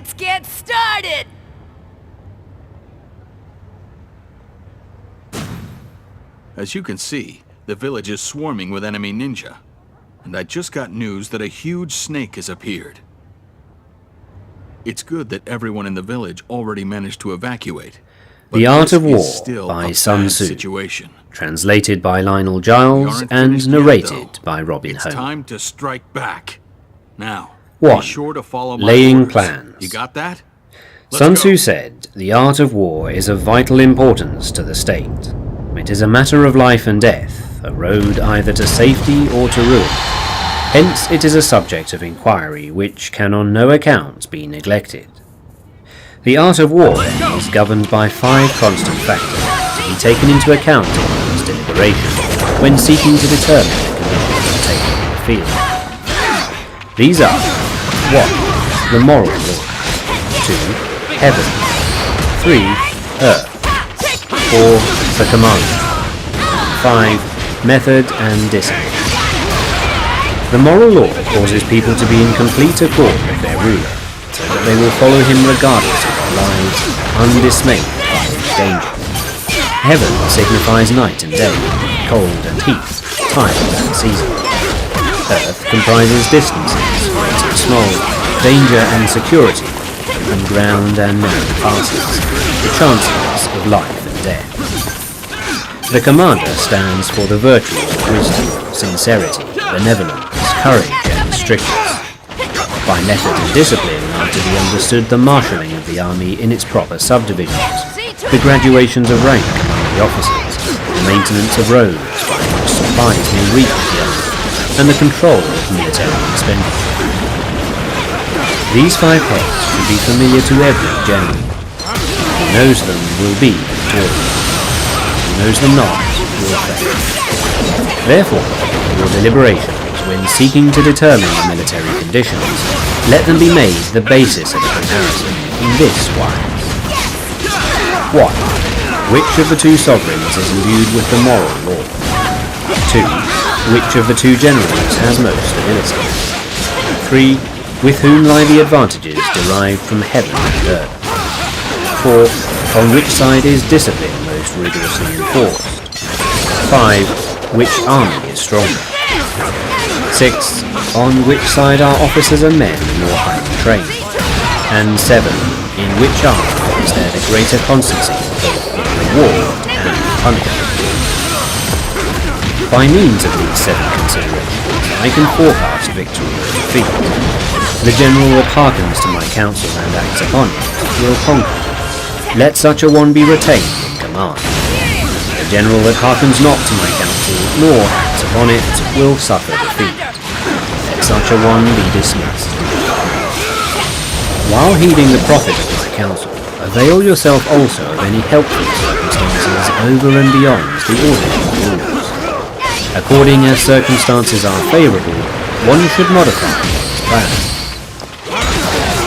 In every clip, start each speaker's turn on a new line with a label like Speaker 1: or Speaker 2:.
Speaker 1: Let's get started!
Speaker 2: As you can see, the village is swarming with enemy ninja. And I just got news that a huge snake has appeared. It's good that everyone in the village already managed to evacuate.
Speaker 3: The Art of War
Speaker 2: still
Speaker 3: by
Speaker 2: a
Speaker 3: Sun
Speaker 2: bad
Speaker 3: Tzu.
Speaker 2: situation.
Speaker 3: Translated by Lionel Giles
Speaker 2: aren't
Speaker 3: and
Speaker 2: finished yet,
Speaker 3: narrated
Speaker 2: though.
Speaker 3: by Robin
Speaker 2: It's
Speaker 3: Holmes.
Speaker 2: time to strike back. Now,
Speaker 3: 1.
Speaker 2: be sure to follow my
Speaker 3: Laying
Speaker 2: orders.
Speaker 3: plans.
Speaker 2: You got that?
Speaker 3: Sun
Speaker 2: Let's
Speaker 3: Tzu
Speaker 2: go.
Speaker 3: said, "The art of war is of vital importance to the state. It is a matter of life and death, a road either to safety or to ruin. Hence it is a subject of inquiry which can on no account be neglected. The art of war is governed by 5 constant factors to be taken into account in one's deliberation when seeking to determine the conditions taken in the field. These are 1. The moral law, 2. Heaven, 3. Earth, 4. The commandment, 5. Method and discipline. The moral law causes people to be in complete accord with their ruler, so that they will follow him regardless of their lives, undismayed by any danger. Heaven signifies night and day, cold and heat, time and season. Earth comprises distances, great and small, danger and security, open ground and narrow passes, the chances of life and death. The commander stands for the virtues of wisdom, sincerity, benevolence, courage and strictness. By method and discipline are to be understood the marshalling of the army in its proper subdivisions, the graduations of rank among the officers, the maintenance of roads by which supplies may reach the army, and the control of military expenditure. These 5 heads should be familiar to every general. Who knows them will be victorious. Who knows them not will fail. Therefore, your deliberations, when seeking to determine the military conditions, let them be made the basis of a comparison in this wise. 1. Which of the 2 sovereigns is imbued with the moral law? 2. Which of the 2 generals has most ability? 3. With whom lie the advantages derived from heaven and earth? 4. On which side is discipline most rigorously enforced? 5. Which army is stronger? 6. On which side are officers and men more highly trained? And 7. In which army is there the greater constancy both in reward and punishment? By means of these 7 considerations, I can forecast victory or defeat. The general that hearkens to my counsel and acts upon it will conquer. Let such a one be retained in command. The general that hearkens not to my counsel, nor acts upon it, will suffer defeat. Let such a one be dismissed. While heeding the profit of my counsel, avail yourself also of any helpful circumstances over and beyond the ordinary rules. According as circumstances are favourable, one should modify one's plan.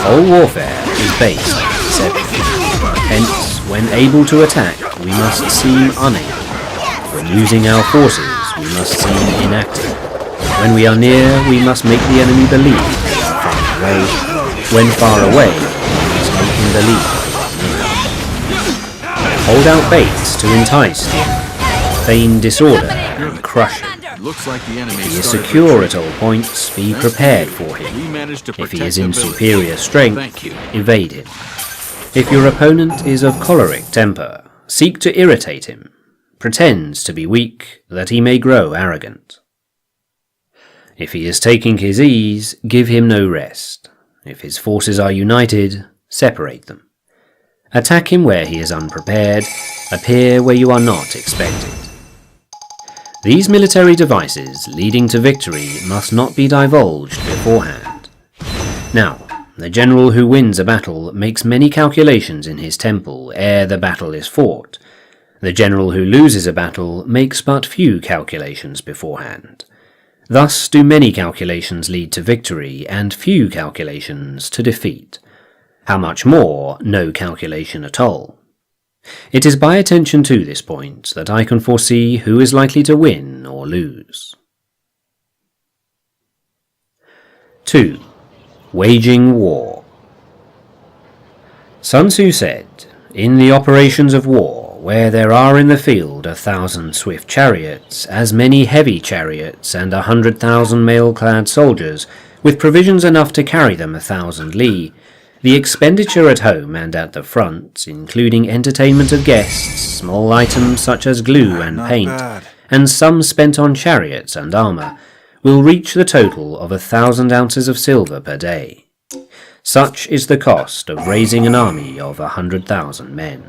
Speaker 3: All warfare is based on deception. Hence, when able to attack, we must seem unable. When using our forces, we must seem inactive. When we are near, we must make the enemy believe we are far away. When far away, we must make him believe we are near. Hold out baits to entice the enemy. Feign disorder and crush him.
Speaker 2: Looks like the enemy
Speaker 3: If he is
Speaker 2: started
Speaker 3: secure
Speaker 2: retreat.
Speaker 3: at all points, be prepared for him.
Speaker 2: We managed to
Speaker 3: If he
Speaker 2: protect
Speaker 3: is
Speaker 2: the
Speaker 3: in
Speaker 2: village.
Speaker 3: superior
Speaker 2: Thank
Speaker 3: strength,
Speaker 2: you.
Speaker 3: evade him. If your opponent is of choleric temper, seek to irritate him. Pretend to be weak, that he may grow arrogant. If he is taking his ease, give him no rest. If his forces are united, separate them. Attack him where he is unprepared, appear where you are not expected. These military devices leading to victory must not be divulged beforehand. Now, the general who wins a battle makes many calculations in his temple ere the battle is fought. The general who loses a battle makes but few calculations beforehand. Thus do many calculations lead to victory and few calculations to defeat. How much more, no calculation at all. It is by attention to this point that I can foresee who is likely to win or lose. 2. Waging war. Sun Tzu said, "In the operations of war, where there are in the field 1,000 swift chariots, as many heavy chariots, and 100,000 mail-clad soldiers, with provisions enough to carry them 1,000 li, the expenditure at home and at the front, including entertainment of guests, small items such as glue and paint, and some spent on chariots and armour, will reach the total of 1,000 ounces of silver per day. Such is the cost of raising an army of 100,000 men."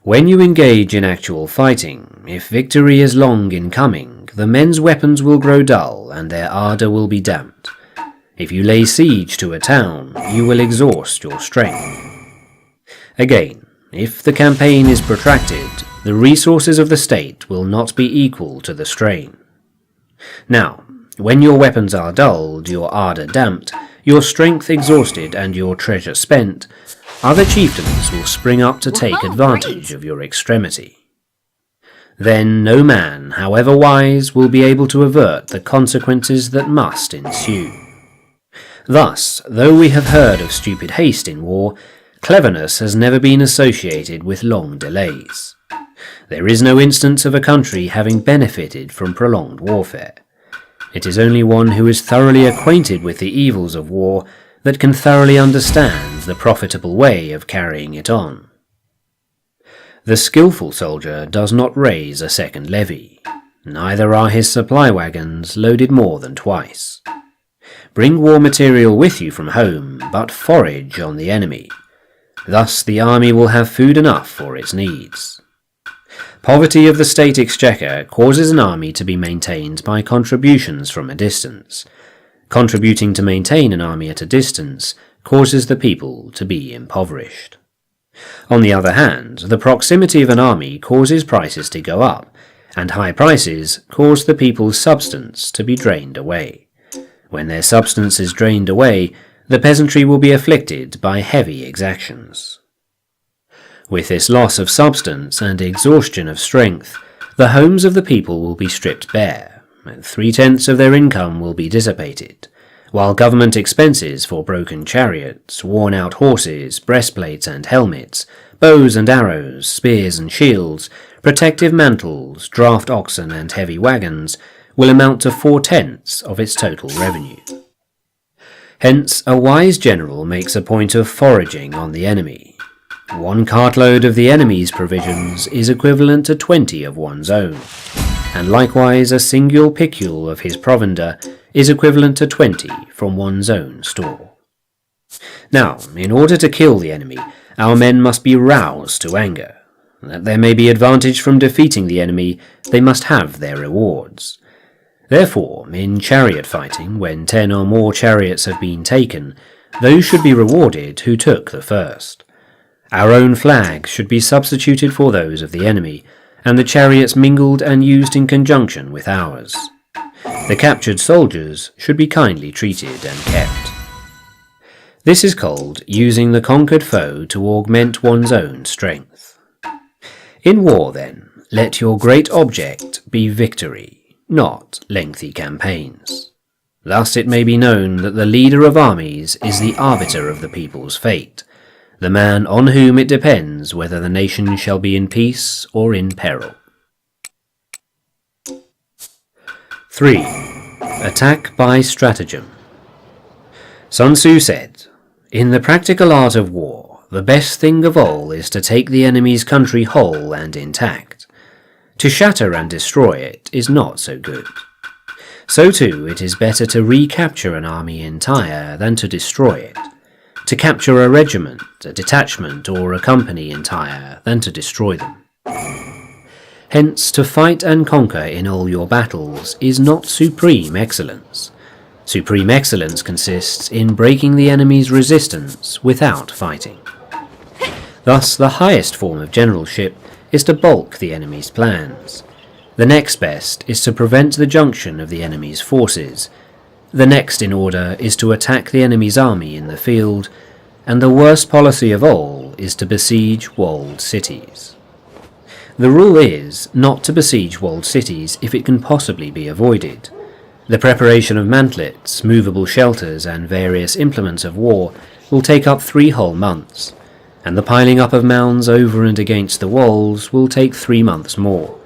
Speaker 3: When you engage in actual fighting, if victory is long in coming, the men's weapons will grow dull and their ardour will be damped. If you lay siege to a town, you will exhaust your strength. Again, if the campaign is protracted, the resources of the state will not be equal to the strain. Now, when your weapons are dulled, your ardour damped, your strength exhausted, and your treasure spent, other chieftains will spring up to take advantage of your extremity. Then no man, however wise, will be able to avert the consequences that must ensue. Thus, though we have heard of stupid haste in war, cleverness has never been associated with long delays. There is no instance of a country having benefited from prolonged warfare. It is only one who is thoroughly acquainted with the evils of war that can thoroughly understand the profitable way of carrying it on. The skillful soldier does not raise a second levy, neither are his supply wagons loaded more than twice. Bring war material with you from home, but forage on the enemy. Thus the army will have food enough for its needs. Poverty of the state exchequer causes an army to be maintained by contributions from a distance. Contributing to maintain an army at a distance causes the people to be impoverished. On the other hand, the proximity of an army causes prices to go up, and high prices cause the people's substance to be drained away. When their substance is drained away, the peasantry will be afflicted by heavy exactions. With this loss of substance and exhaustion of strength, the homes of the people will be stripped bare, and 3/10 of their income will be dissipated, while government expenses for broken chariots, worn-out horses, breastplates and helmets, bows and arrows, spears and shields, protective mantles, draft oxen and heavy wagons will amount to 4/10 of its total revenue. Hence, a wise general makes a point of foraging on the enemy. 1 cartload of the enemy's provisions is equivalent to 20 of one's own, and likewise a single picule of his provender is equivalent to 20 from one's own store. Now, in order to kill the enemy, our men must be roused to anger. That there may be advantage from defeating the enemy, they must have their rewards. Therefore, in chariot fighting, when 10 or more chariots have been taken, those should be rewarded who took the first. Our own flags should be substituted for those of the enemy, and the chariots mingled and used in conjunction with ours. The captured soldiers should be kindly treated and kept. This is called using the conquered foe to augment one's own strength. In war, then, let your great object be victory, not lengthy campaigns. Thus it may be known that the leader of armies is the arbiter of the people's fate, the man on whom it depends whether the nation shall be in peace or in peril. 3. Attack by stratagem. Sun Tzu said, "In the practical art of war, the best thing of all is to take the enemy's country whole and intact. To shatter and destroy it is not so good. So too it is better to recapture an army entire than to destroy it, to capture a regiment, a detachment, or a company entire than to destroy them. Hence, to fight and conquer in all your battles is not supreme excellence. Supreme excellence consists in breaking the enemy's resistance without fighting. Thus, the highest form of generalship is to balk the enemy's plans. The next best is to prevent the junction of the enemy's forces. The next in order is to attack the enemy's army in the field, and the worst policy of all is to besiege walled cities. The rule is not to besiege walled cities if it can possibly be avoided. The preparation of mantlets, movable shelters, and various implements of war will take up 3 whole months, and the piling up of mounds over and against the walls will take 3 months more.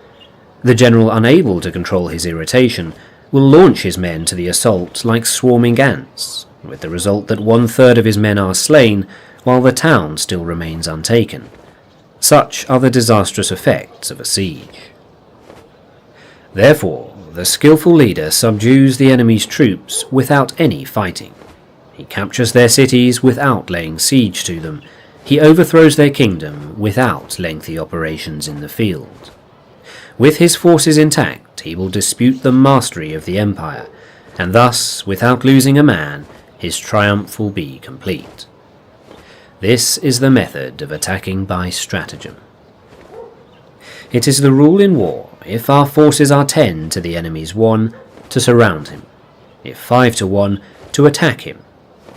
Speaker 3: The general, unable to control his irritation, will launch his men to the assault like swarming ants, with the result that 1/3 of his men are slain while the town still remains untaken. Such are the disastrous effects of a siege. Therefore, the skillful leader subdues the enemy's troops without any fighting. He captures their cities without laying siege to them. He overthrows their kingdom without lengthy operations in the field. With his forces intact, he will dispute the mastery of the empire, and thus, without losing a man, his triumph will be complete. This is the method of attacking by stratagem. It is the rule in war, if our forces are 10 to the enemy's 1, to surround him; if 5 to 1, to attack him;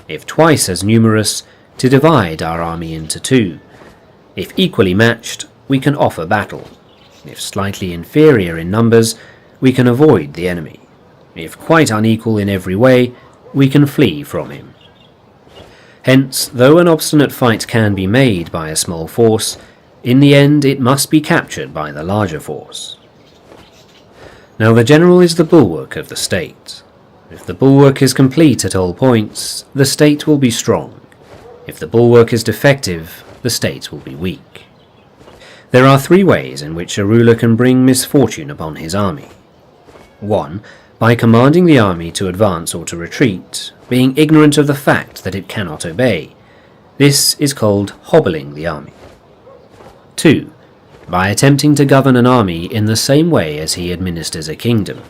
Speaker 3: if twice as numerous, to divide our army into 2. If equally matched, we can offer battle. If slightly inferior in numbers, we can avoid the enemy. If quite unequal in every way, we can flee from him. Hence, though an obstinate fight can be made by a small force, in the end it must be captured by the larger force. Now the general is the bulwark of the state. If the bulwark is complete at all points, the state will be strong. If the bulwark is defective, the state will be weak. There are 3 ways in which a ruler can bring misfortune upon his army. 1. By commanding the army to advance or to retreat, being ignorant of the fact that it cannot obey. This is called hobbling the army. 2. By attempting to govern an army in the same way as he administers a kingdom,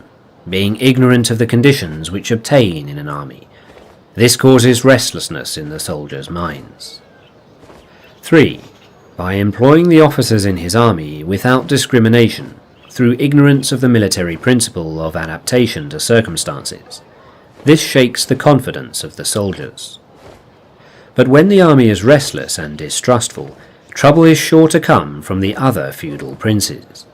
Speaker 3: being ignorant of the conditions which obtain in an army. This causes restlessness in the soldiers' minds. 3. By employing the officers in his army without discrimination, through ignorance of the military principle of adaptation to circumstances. This shakes the confidence of the soldiers. But when the army is restless and distrustful, trouble is sure to come from the other feudal princes.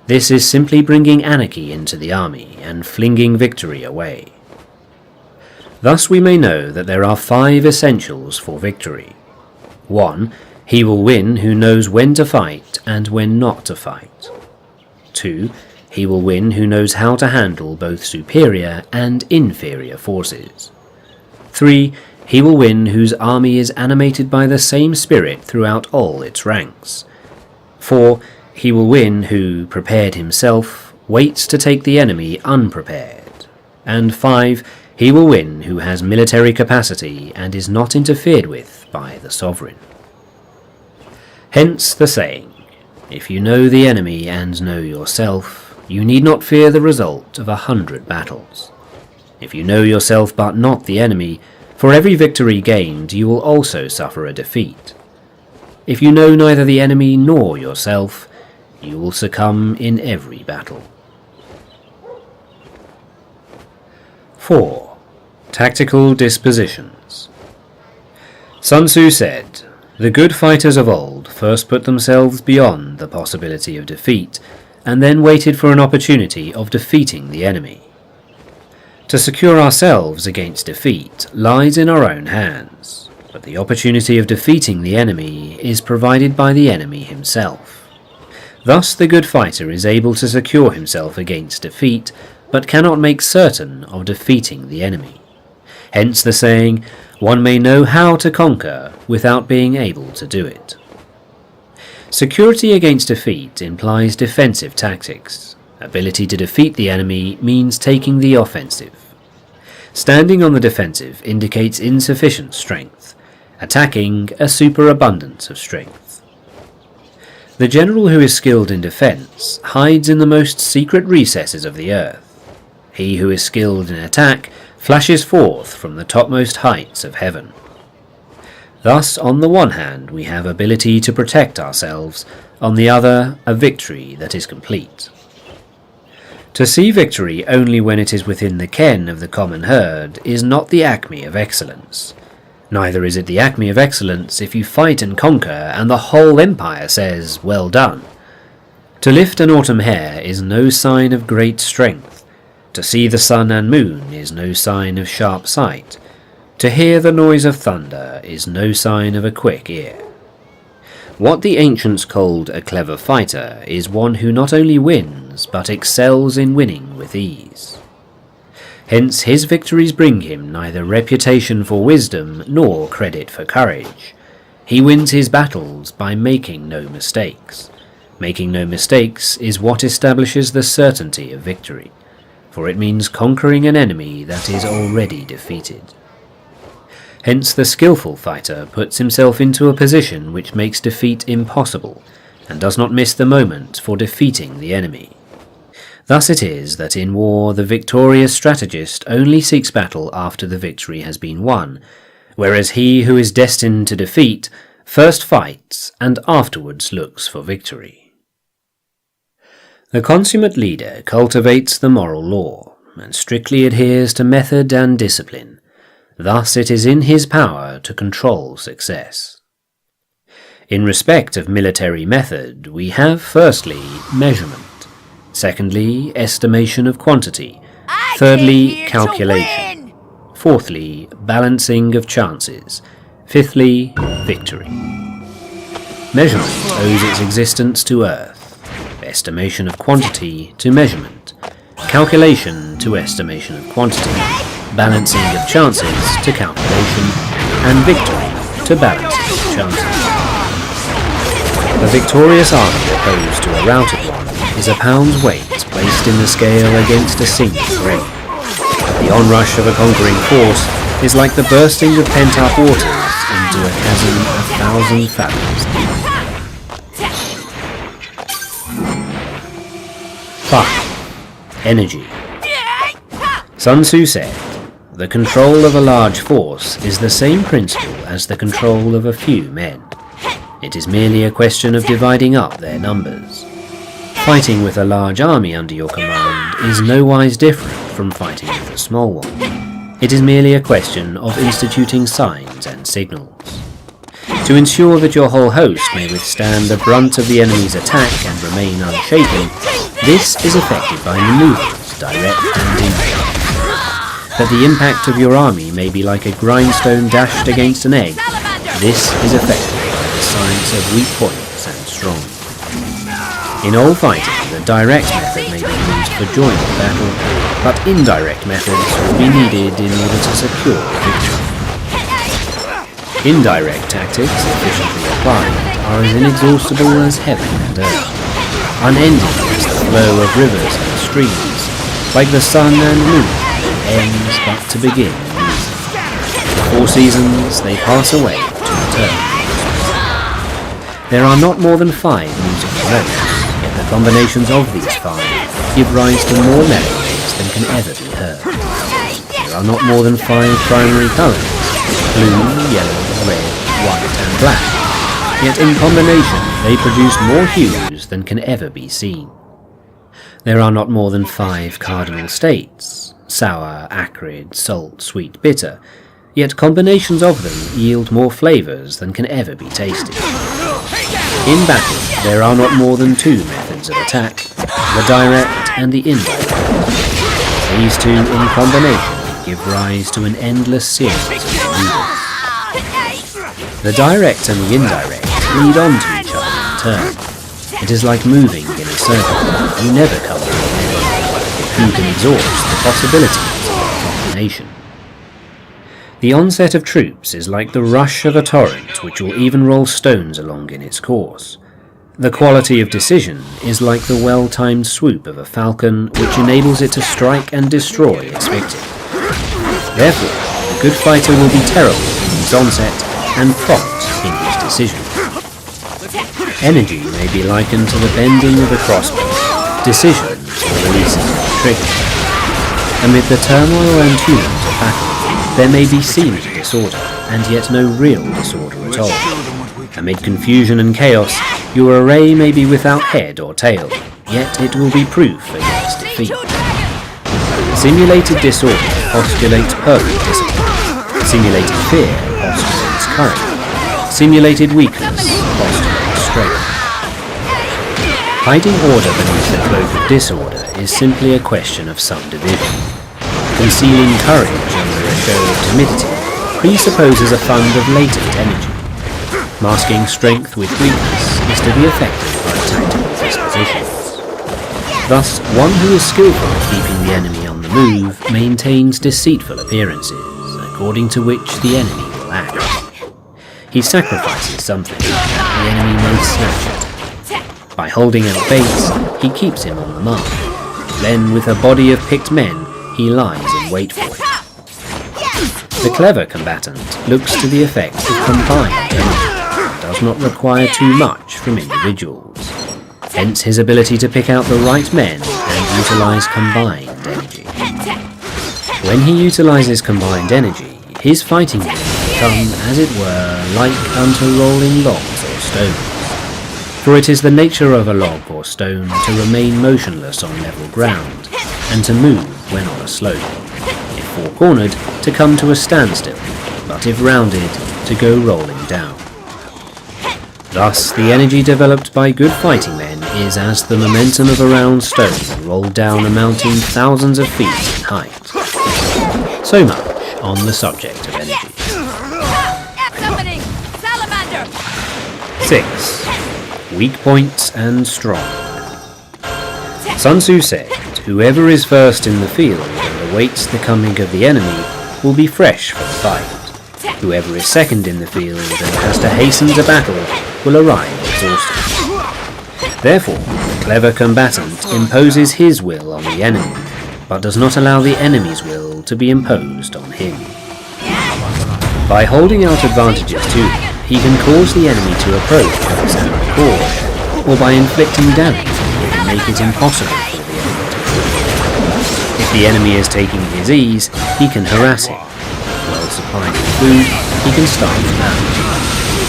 Speaker 3: This is simply bringing anarchy into the army and flinging victory away. Thus we may know that there are 5 essentials for victory. 1. He will win who knows when to fight and when not to fight. 2. He will win who knows how to handle both superior and inferior forces. 3. He will win whose army is animated by the same spirit throughout all its ranks. 4. He will win who, prepared himself, waits to take the enemy unprepared. And 5. He will win who has military capacity and is not interfered with by the sovereign. Hence the saying, if you know the enemy and know yourself, you need not fear the result of 100 battles. If you know yourself but not the enemy, for every victory gained you will also suffer a defeat. If you know neither the enemy nor yourself, you will succumb in every battle. 4. Tactical dispositions. Sun Tzu said, "The good fighters of old first put themselves beyond the possibility of defeat, and then waited for an opportunity of defeating the enemy." To secure ourselves against defeat lies in our own hands, but the opportunity of defeating the enemy is provided by the enemy himself. Thus the good fighter is able to secure himself against defeat, but cannot make certain of defeating the enemy. Hence the saying, one may know how to conquer without being able to do it. Security against defeat implies defensive tactics. Ability to defeat the enemy means taking the offensive. Standing on the defensive indicates insufficient strength, attacking a superabundance of strength. The general who is skilled in defense hides in the most secret recesses of the earth. He who is skilled in attack flashes forth from the topmost heights of heaven. Thus, on the one hand, we have ability to protect ourselves, on the other, a victory that is complete. To see victory only when it is within the ken of the common herd is not the acme of excellence. Neither is it the acme of excellence if you fight and conquer and the whole empire says, "Well done." To lift an autumn hare is no sign of great strength. To see the sun and moon is no sign of sharp sight. To hear the noise of thunder is no sign of a quick ear. What the ancients called a clever fighter is one who not only wins, but excels in winning with ease. Hence his victories bring him neither reputation for wisdom nor credit for courage. He wins his battles by making no mistakes. Making no mistakes is what establishes the certainty of victory, for it means conquering an enemy that is already defeated. Hence the skillful fighter puts himself into a position which makes defeat impossible, and does not miss the moment for defeating the enemy. Thus it is that in war the victorious strategist only seeks battle after the victory has been won, whereas he who is destined to defeat first fights and afterwards looks for victory. The consummate leader cultivates the moral law, and strictly adheres to method and discipline. Thus it is in his power to control success. In respect of military method, we have firstly measurement, secondly estimation of quantity, thirdly calculation, fourthly balancing of chances, fifthly victory. Measurement owes its existence to earth, estimation of quantity to measurement, calculation to estimation of quantity, balancing of chances to calculation, and victory to balancing of chances. A victorious army opposed to a routed one is a pound's weight placed in the scale against a single grain. The onrush of a conquering force is like the bursting of pent-up waters into a chasm 1,000 fathoms deep. 5. Energy. Sun Tzu said, "The control of a large force is the same principle as the control of a few men. It is merely a question of dividing up their numbers. Fighting with a large army under your command is nowise different from fighting with a small one. It is merely a question of instituting signs and signals. To ensure that your whole host may withstand the brunt of the enemy's attack and remain unshaken, this is effected by maneuvers, direct and indirect. That the impact of your army may be like a grindstone dashed against an egg, this is effected by the science of weak points and strong. In all fighting, the direct method may be used for joint battle, but indirect methods will be needed in order to secure victory. Indirect tactics, efficiently applied, are as inexhaustible as heaven and earth, unending as the flow of rivers and streams, like the sun and moon, ends but to begin anew. The 4 seasons, they pass away to return. There are not more than 5 musical notes, yet the combinations of these 5 give rise to more melodies than can ever be heard. There are not more than 5 primary colours, blue, yellow, red, white and black, yet in combination they produce more hues than can ever be seen. There are not more than 5 cardinal states, sour, acrid, salt, sweet, bitter, yet combinations of them yield more flavours than can ever be tasted. In battle, there are not more than 2 methods of attack, the direct and the indirect. These 2 in combination give rise to an endless series of maneuvers. The direct and the indirect lead on to each other in turn. It is like moving in a circle. You never come to an end. Who can exhaust the possibilities of combination? The onset of troops is like the rush of a torrent which will even roll stones along in its course. The quality of decision is like the well-timed swoop of a falcon which enables it to strike and destroy its victim. Therefore, the good fighter will be terrible in his onset and prompt in his decision. Energy may be likened to the bending of a crossbow, decision to the releasing of the trigger. Amid the turmoil and tumult of battle, there may be seeming disorder, and yet no real disorder at all. Amid confusion and chaos, your array may be without head or tail, yet it will be proof against defeat. Simulated disorder postulates perfect discipline. Simulated fear postulates courage. Simulated weakness postulates strength. Hiding order beneath the cloak of disorder is simply a question of subdivision. Concealing courage under a show of timidity presupposes a fund of latent energy. Masking strength with weakness is to be effective by tactical dispositions. Thus, one who is skillful at keeping the enemy on the move maintains deceitful appearances, according to which the enemy will act. He sacrifices something that the enemy may snatch at. By holding out baits, he keeps him on the mark. Then, with a body of picked men, he lies in wait for it. The clever combatant looks to the effect of combined energy and does not require too much from individuals. Hence his ability to pick out the right men and utilize combined energy. When he utilizes combined energy, his fighting men become, as it were, like unto rolling logs or stones. For it is the nature of a log or stone to remain motionless on level ground, and to move when on a slope. If four-cornered, to come to a standstill, but if rounded, to go rolling down. Thus, the energy developed by good fighting men is as the momentum of a round stone rolled down a mountain thousands of feet in height. So much on the subject of energy. 6. Weak points and strong. Sun Tzu said, "Whoever is first in the field and awaits the coming of the enemy will be fresh for the fight. Whoever is second in the field and has to hasten to battle will arrive exhausted." Therefore, the clever combatant imposes his will on the enemy, but does not allow the enemy's will to be imposed on him. By holding out advantages to him, he can cause the enemy to approach of his own accord, or by inflicting damage, he can make it impossible for the enemy to flee. If the enemy is taking his ease, he can harass him. Well supplied with food, he can starve him out.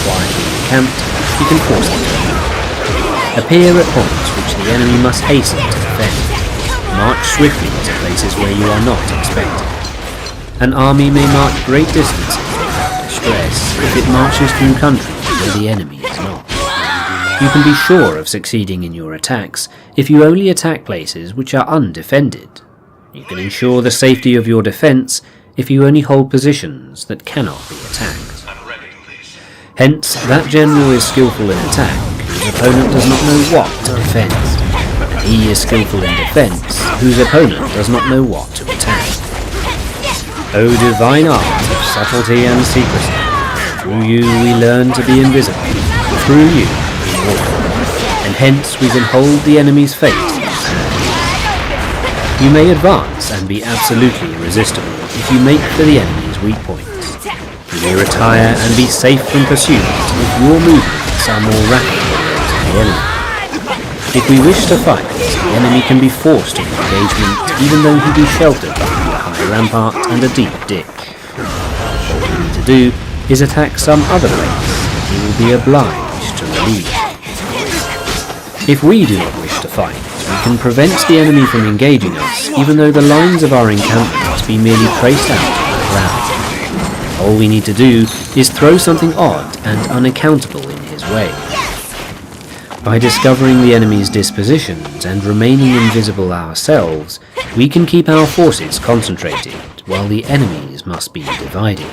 Speaker 3: While being encamped, he can force him to move. Appear at points which the enemy must hasten to defend. March swiftly to places where you are not expected. An army may march great distances without distress if it marches through country where the enemy is not. You can be sure of succeeding in your attacks if you only attack places which are undefended. You can ensure the safety of your defence if you only hold positions that cannot be attacked. Hence, that general is skillful in attack whose opponent does not know what to defend, and he is skillful in defence whose opponent does not know what to attack. O divine art of subtlety and secrecy, through you we learn to be invisible, through you we walk, and hence we can hold the enemy's fate in our hands. You may advance and be absolutely irresistible if you make for the enemy's weak points. You may retire and be safe from pursuit if your movements are more rapid than those of the enemy. If we wish to fight, the enemy can be forced to engagement even though he be sheltered behind a high rampart and a deep ditch. All we need to do is attack some other place, and he will be obliged to relieve. If we do not wish to fight, we can prevent the enemy from engaging us even though the lines of our encampment be merely traced out on the ground. All we need to do is throw something odd and unaccountable in his way. By discovering the enemy's dispositions and remaining invisible ourselves, we can keep our forces concentrated while the enemy's must be divided.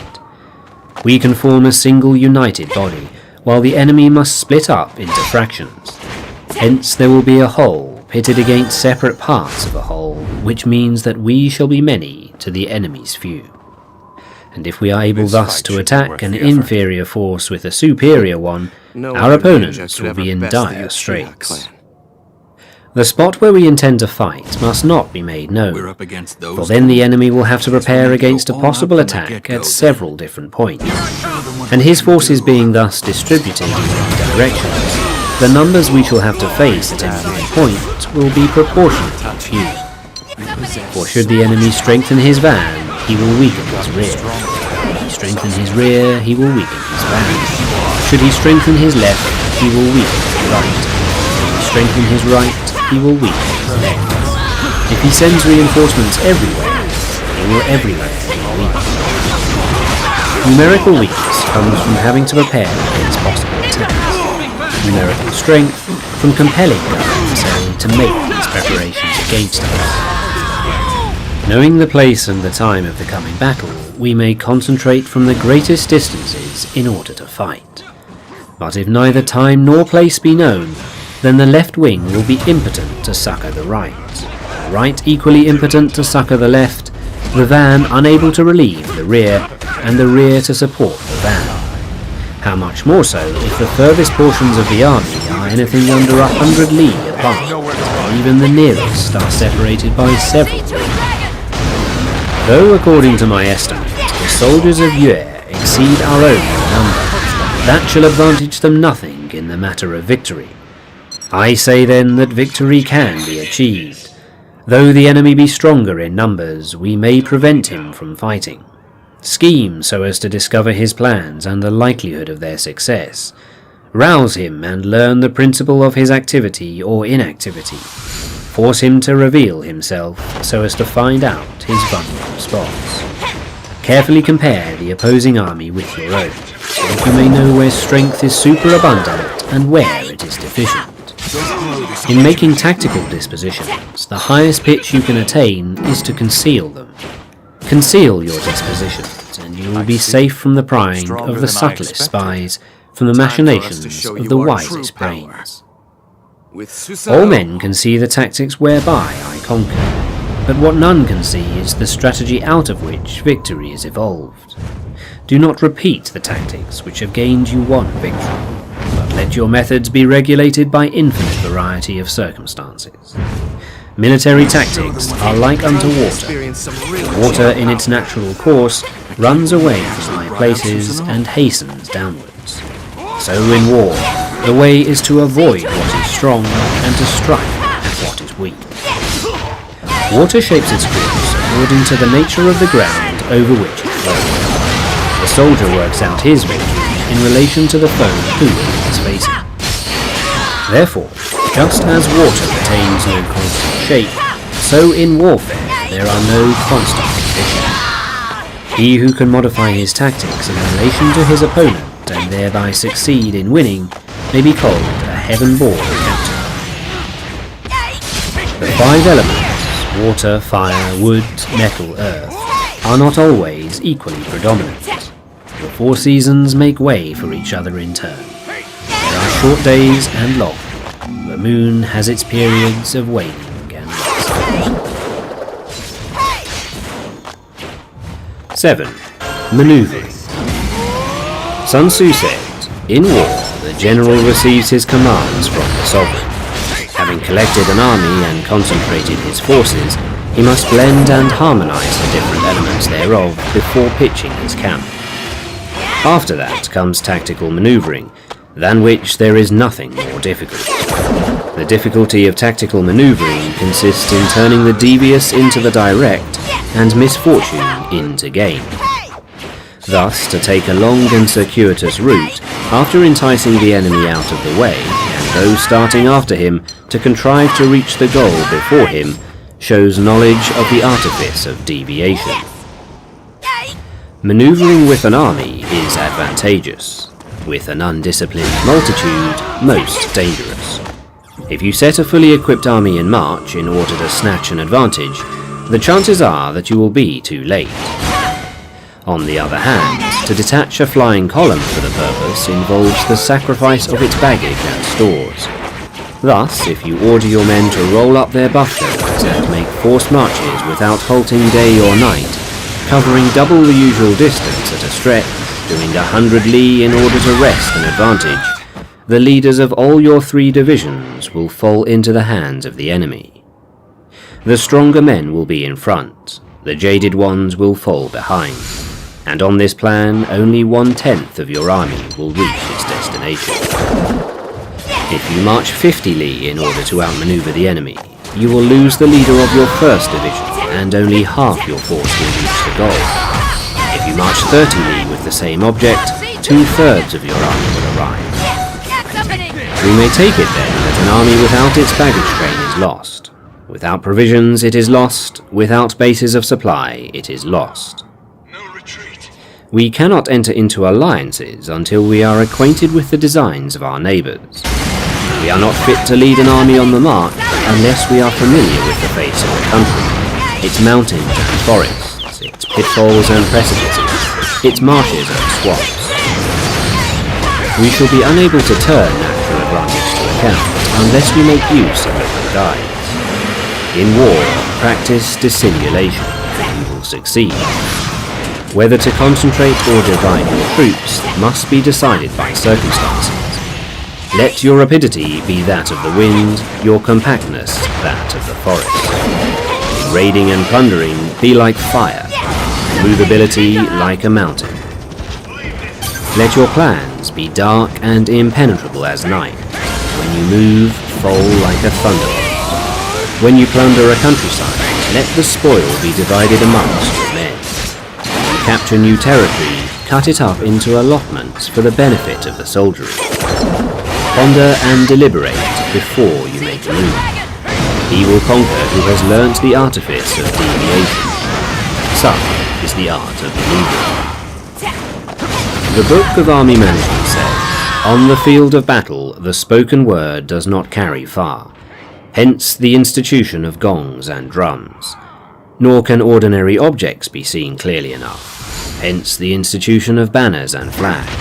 Speaker 3: We can form a single united body while the enemy must split up into fractions. Hence there will be a whole pitted against separate parts of a whole, which means that we shall be many to the enemy's few. And if we are able thus to attack an inferior force with a superior one, our opponents will be in dire straits. The spot where we intend to fight must not be made known, for then the enemy will have to prepare against a possible attack at several different points. And his forces being thus distributed in many directions, the numbers we shall have to face at any given point will be proportionately few. For should the enemy strengthen his van, he will weaken his rear. Should he strengthen his rear, he will weaken his van. Should he strengthen his left, he will weaken his right. Should he strengthen his right, he will weaken his left. If he sends reinforcements everywhere, he will everywhere be weakened. Numerical weakness comes from having to prepare against possible attacks. Numerical strength from compelling the adversary to make these preparations against us. Knowing the place and the time of the coming battle, we may concentrate from the greatest distances in order to fight. But if neither time nor place be known, then the left wing will be impotent to succour the right, the right equally impotent to succour the left, the van unable to relieve the rear, and the rear to support the van. How much more so if the furthest portions of the army are anything under 100 li apart, or even the nearest are separated by several li. Though, according to my estimate, the soldiers of Yue exceed our own in number, that shall advantage them nothing in the matter of victory. I say then that victory can be achieved. Though the enemy be stronger in numbers, we may prevent him from fighting. Scheme so as to discover his plans and the likelihood of their success. Rouse him and learn the principle of his activity or inactivity. Force him to reveal himself so as to find out his vulnerable spots. Carefully compare the opposing army with your own, so that you may know where strength is superabundant and where it is deficient. In making tactical dispositions, the highest pitch you can attain is to conceal them. Conceal your dispositions, and you will be safe from the prying of the subtlest spies, from the machinations of the wisest brains. All men can see the tactics whereby I conquer, but what none can see is the strategy out of which victory is evolved. Do not repeat the tactics which have gained you one victory, but let your methods be regulated by infinite variety of circumstances. Military tactics are like unto water. Water in its natural course runs away from high places and hastens downwards. So in war, the way is to avoid what is strong and to strike at what is weak. Water shapes its course according to the nature of the ground over which it flows. The soldier works out his victory in relation to the foe whom he is facing. Therefore, just as water retains no constant shape, so in warfare there are no constant conditions. He who can modify his tactics in relation to his opponent and thereby succeed in winning may be called a heaven-born captain. The five elements, water, fire, wood, metal, earth, are not always equally predominant. The four seasons make way for each other in turn. There are short days and long. The moon has its periods of waning and waxing. 7. Maneuvering. Sun Tzu said, "In war, the general receives his commands from the sovereign. Having collected an army and concentrated his forces, he must blend and harmonize the different elements thereof before pitching his camp. After that comes tactical maneuvering, than which there is nothing more difficult. The difficulty of tactical maneuvering consists in turning the devious into the direct and misfortune into gain. Thus, to take a long and circuitous route, after enticing the enemy out of the way, and those starting after him to contrive to reach the goal before him, shows knowledge of the artifice of deviation. Maneuvering with an army is advantageous. With an undisciplined multitude, most dangerous. If you set a fully equipped army in march in order to snatch an advantage, the chances are that you will be too late. On the other hand, to detach a flying column for the purpose involves the sacrifice of its baggage and stores. Thus, if you order your men to roll up their buff coats and make forced marches without halting day or night, covering double the usual distance at a stretch, doing 100 li in order to wrest an advantage, the leaders of all your 3 divisions will fall into the hands of the enemy. The stronger men will be in front, the jaded ones will fall behind, and on this plan only 1/10 of your army will reach its destination. If you march 50 li in order to outmaneuver the enemy, you will lose the leader of your 1st division, and only half your force will reach the goal. If you march 30 li with the same object, 2/3 of your army will arrive. We may take it then that an army without its baggage train is lost. Without provisions it is lost, without bases of supply it is lost. We cannot enter into alliances until we are acquainted with the designs of our neighbours. We are not fit to lead an army on the march unless we are familiar with the face of the country. its mountains and forests, its pitfalls and precipices, its marshes and swamps. We shall be unable to turn natural advantage to account unless we make use of local guides. In war, practice dissimulation, and you will succeed. Whether to concentrate or divide your troops must be decided by circumstances. Let your rapidity be that of the wind, your compactness that of the forest. In raiding and plundering, be like fire, movability like a mountain. Let your plans be dark and impenetrable as night. When you move, fall like a thunderbolt. When you plunder a countryside, let the spoil be divided amongst your men. When you capture new territory, cut it up into allotments for the benefit of the soldiery. Ponder and deliberate before you make a move. He will conquer who has learnt the artifice of deviation. Such is the art of maneuvering. The Book of Army Management says, "On the field of battle, the spoken word does not carry far. Hence the institution of gongs and drums. Nor can ordinary objects be seen clearly enough. Hence the institution of banners and flags.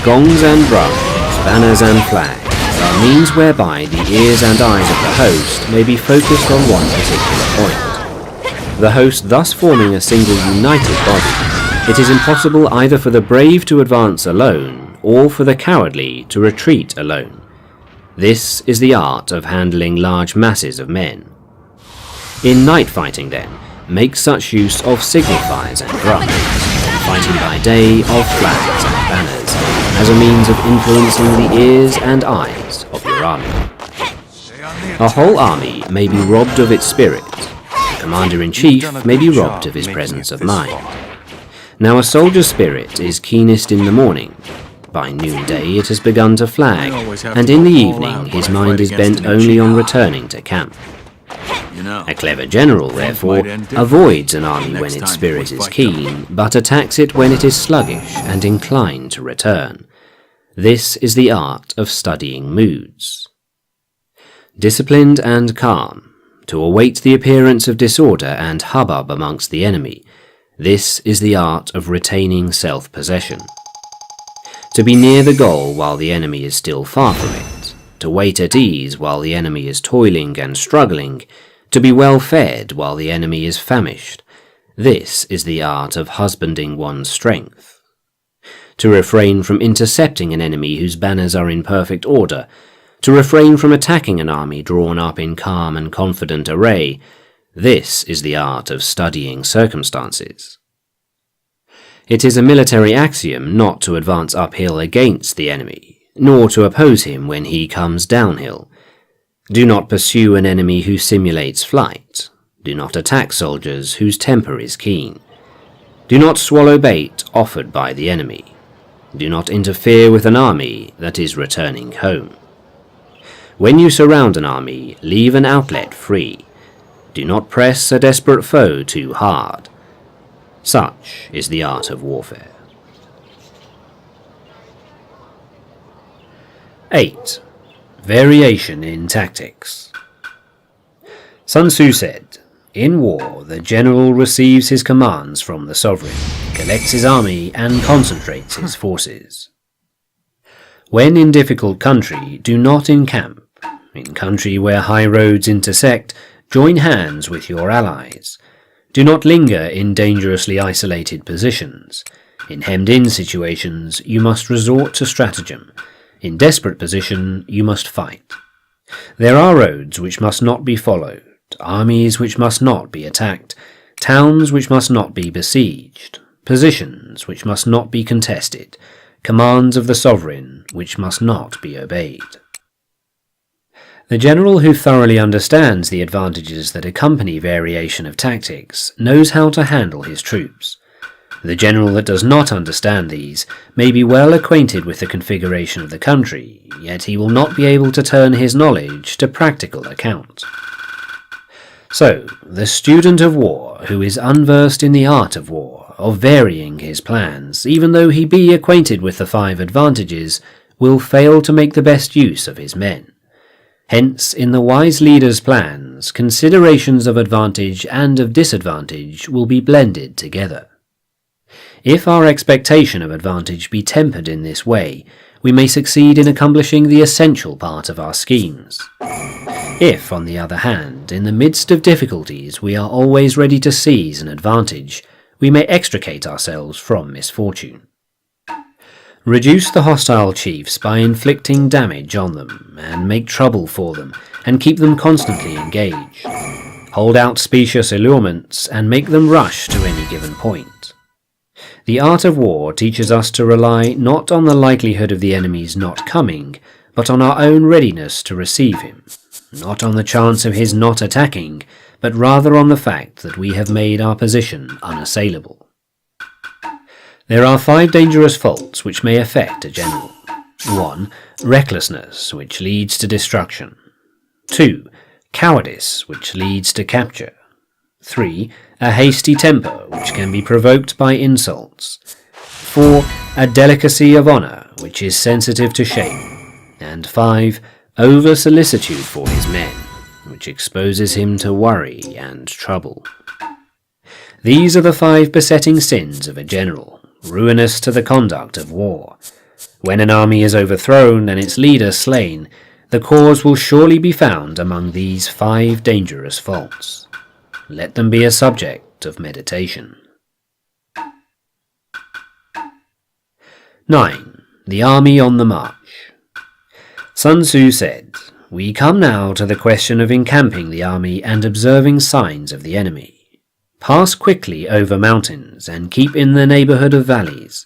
Speaker 3: Gongs and drums, banners and flags are means whereby the ears and eyes of the host may be focused on one particular point. The host thus forming a single united body, it is impossible either for the brave to advance alone or for the cowardly to retreat alone. This is the art of handling large masses of men. In night fighting, then, make such use of signifiers and drums, fighting by day of flags and banners, as a means of influencing the ears and eyes of your army. A whole army may be robbed of its spirit. The commander-in-chief may be robbed of his presence of mind. Now a soldier's spirit is keenest in the morning. By noonday it has begun to flag, and in the evening his mind is bent only on returning to camp. A clever general, therefore, avoids an army when its spirit is keen, but attacks it when it is sluggish and inclined to return. This is the art of studying moods. Disciplined and calm, to await the appearance of disorder and hubbub amongst the enemy. This is the art of retaining self-possession. To be near the goal while the enemy is still far from it, to wait at ease while the enemy is toiling and struggling, to be well fed while the enemy is famished. This is the art of husbanding one's strength. To refrain from intercepting an enemy whose banners are in perfect order, to refrain from attacking an army drawn up in calm and confident array, this is the art of studying circumstances. It is a military axiom not to advance uphill against the enemy, nor to oppose him when he comes downhill. Do not pursue an enemy who simulates flight. Do not attack soldiers whose temper is keen. Do not swallow bait offered by the enemy. Do not interfere with an army that is returning home. When you surround an army, leave an outlet free. Do not press a desperate foe too hard. Such is the art of warfare. 8. Variation in tactics. Sun Tzu said, "In war, the general receives his commands from the sovereign, collects his army, and concentrates his forces. When in difficult country, do not encamp. In country where high roads intersect, join hands with your allies. Do not linger in dangerously isolated positions. In hemmed-in situations, you must resort to stratagem. In desperate position, you must fight. There are roads which must not be followed, armies which must not be attacked, towns which must not be besieged, positions which must not be contested, commands of the sovereign which must not be obeyed." The general who thoroughly understands the advantages that accompany variation of tactics knows how to handle his troops. The general that does not understand these may be well acquainted with the configuration of the country, yet he will not be able to turn his knowledge to practical account. So, the student of war, who is unversed in the art of war, of varying his plans, even though he be acquainted with the 5 advantages, will fail to make the best use of his men. Hence, in the wise leader's plans, considerations of advantage and of disadvantage will be blended together. If our expectation of advantage be tempered in this way, we may succeed in accomplishing the essential part of our schemes. If, on the other hand, in the midst of difficulties we are always ready to seize an advantage, we may extricate ourselves from misfortune. Reduce the hostile chiefs by inflicting damage on them, and make trouble for them, and keep them constantly engaged. Hold out specious allurements, and make them rush to any given point. The art of war teaches us to rely not on the likelihood of the enemy's not coming, but on our own readiness to receive him, not on the chance of his not attacking, but rather on the fact that we have made our position unassailable. There are 5 dangerous faults which may affect a general. 1. Recklessness, which leads to destruction. 2. Cowardice, which leads to capture. 3. A hasty temper, which can be provoked by insults. 4. A delicacy of honour, which is sensitive to shame. And 5. Over-solicitude for his men, which exposes him to worry and trouble. These are the 5 besetting sins of a general, ruinous to the conduct of war. When an army is overthrown and its leader slain, the cause will surely be found among these 5 dangerous faults. Let them be a subject of meditation. 9. The Army on the March. Sun Tzu said, "We come now to the question of encamping the army and observing signs of the enemy. Pass quickly over mountains and keep in the neighbourhood of valleys.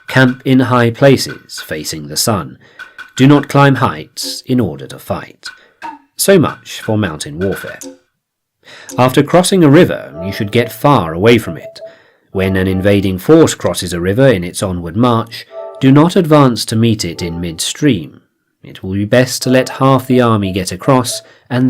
Speaker 3: Camp in high places, facing the sun. Do not climb heights in order to fight." So much for mountain warfare. After crossing a river, you should get far away from it. When an invading force crosses a river in its onward march, do not advance to meet it in midstream. It will be best to let half the army get across and